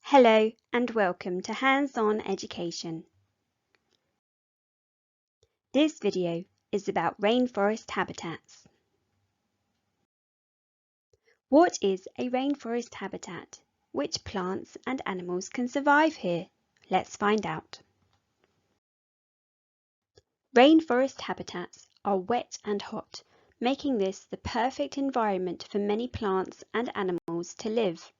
Hello and welcome to Hands-On Education. This video is about rainforest habitats. What is a rainforest habitat? Which plants and animals can survive here? Let's find out. Rainforest habitats are wet and hot, making this the perfect environment for many plants and animals to live.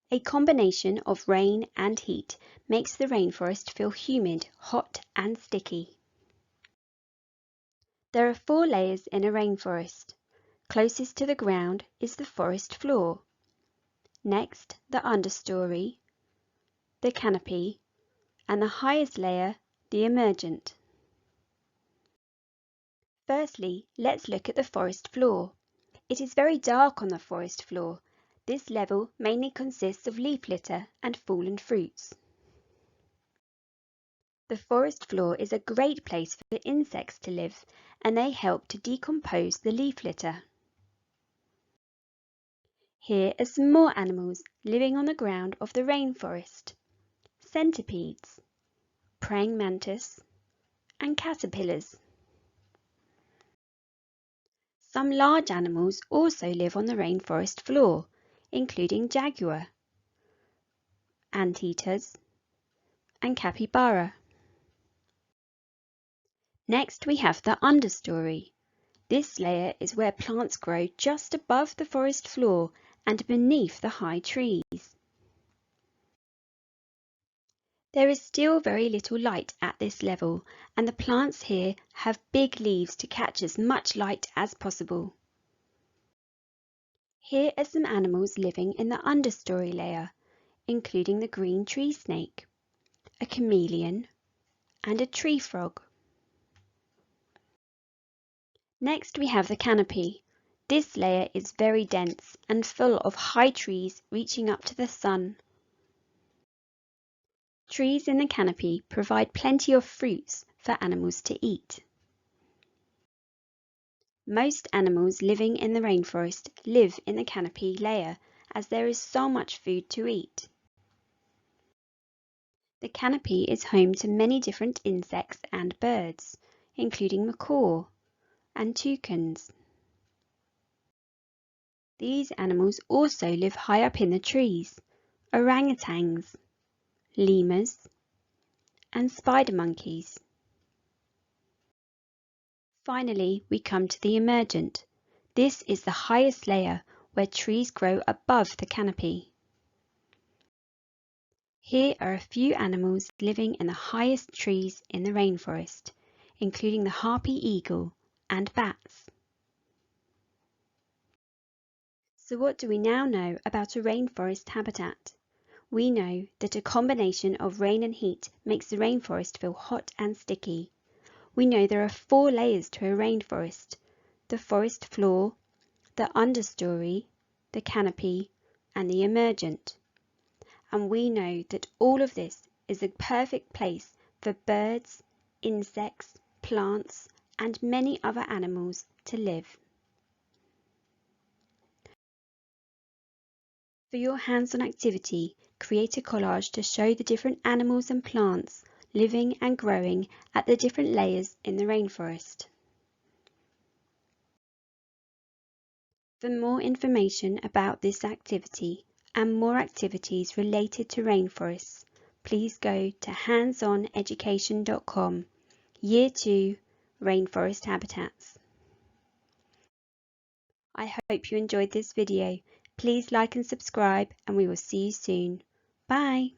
A combination of rain and heat makes the rainforest feel humid, hot and sticky. There are 4 layers in a rainforest. Closest to the ground is the forest floor. Next, the understory, the canopy, and the highest layer, the emergent. Firstly, let's look at the forest floor. It is very dark on the forest floor. This level mainly consists of leaf litter and fallen fruits. The forest floor is a great place for insects to live, and they help to decompose the leaf litter. Here are some more animals living on the ground of the rainforest. Centipedes, praying mantis, and caterpillars. Some large animals also live on the rainforest floor, including jaguar, anteaters, and capybara. Next we have the understory. This layer is where plants grow just above the forest floor and beneath the high trees. There is still very little light at this level, and the plants here have big leaves to catch as much light as possible. Here are some animals living in the understory layer, including the green tree snake, a chameleon, and a tree frog. Next we have the canopy. This layer is very dense and full of high trees reaching up to the sun. Trees in the canopy provide plenty of fruits for animals to eat. Most animals living in the rainforest live in the canopy layer as there is so much food to eat. The canopy is home to many different insects and birds, including macaw and toucans. These animals also live high up in the trees: orangutans, lemurs, and spider monkeys. Finally, we come to the emergent. This is the highest layer where trees grow above the canopy. Here are a few animals living in the highest trees in the rainforest, including the harpy eagle and bats. So what do we now know about a rainforest habitat? We know that a combination of rain and heat makes the rainforest feel hot and sticky. We know there are 4 layers to a rainforest: the forest floor, the understory, the canopy, and the emergent. And we know that all of this is a perfect place for birds, insects, plants, and many other animals to live. For your hands-on activity, create a collage to show the different animals and plants living and growing at the different layers in the rainforest. For more information about this activity and more activities related to rainforests, please go to handsoneducation.com, Year 2, Rainforest Habitats. I hope you enjoyed this video. Please like and subscribe, and we will see you soon. Bye!